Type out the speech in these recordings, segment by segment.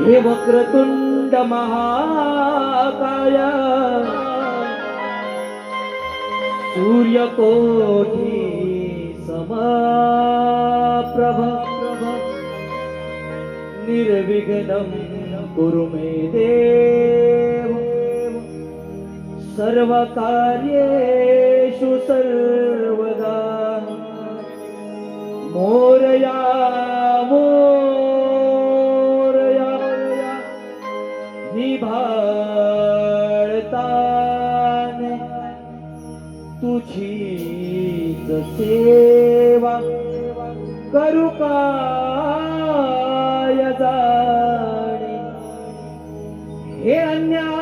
हे वक्रतुंड महाकाय सूर्यकोटि समप्रभ निर्विघ्नं कुरु मे देव सर्वकार्येषु सर्वदा मोरया निभाळताने तुझीच सेवा करू काय जाणे हे अन्याय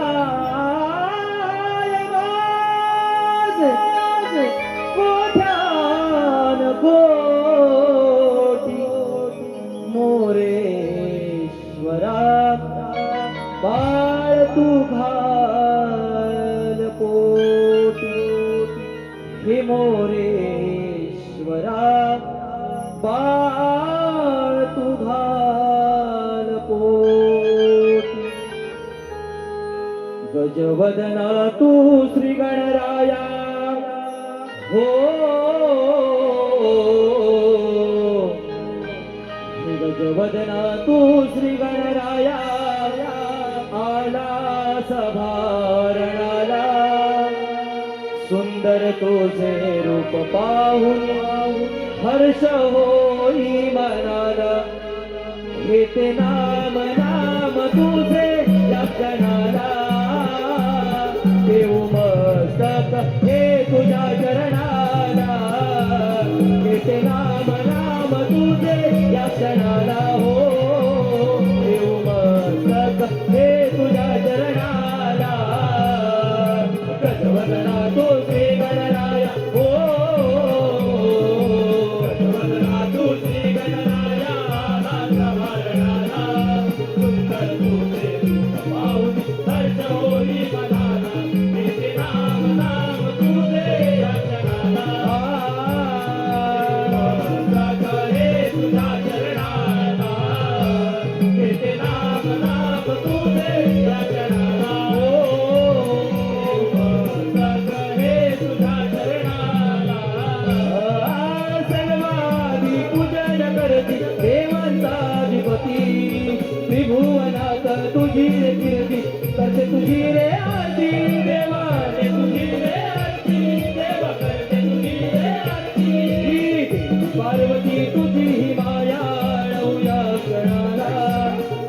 कोट्यान कोटी मोरेश्वरा बाळ तू घाल पोटी हे मोरेश्वरा बाळ तू घाल पोटी गजवदना तू श्री गणराया हो गजवदना तू श्री गणराया आला सभारणाला सुंदर तुझे रूप पाहून हर्ष होई मनाला घेते नाम तुझे या क्षणाला देव मस्तक हे तुझ्या चरणाला घेते नाम तुझे या क्षणाला हो देव मस्तक हे तुझ्या चरणाला गजवदना तो श्री गणराया हो गजवदना तो श्री गणराया सभारणाला सुंदर तुझे रूप पाहून हर्ष होई मनाला घेते नाम तुझे या क्षणाला हे तुझ्या चरणाला घेते नाम तुझे या क्षणाला हे तुझ्या चरणाला सर्वाधी पूजन करती देवांचाधिपती त्रिभुवनात तुझी रे कीर्ती करते तुझी रे आरती देवाने तुझी रे आरती देव करते तुझी रे आरती पार्वती तुझी ही माया या क्षणाला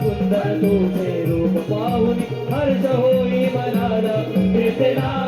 सुंदर तुझे रूप पाहून हर्ष होई मनाला घेते नाम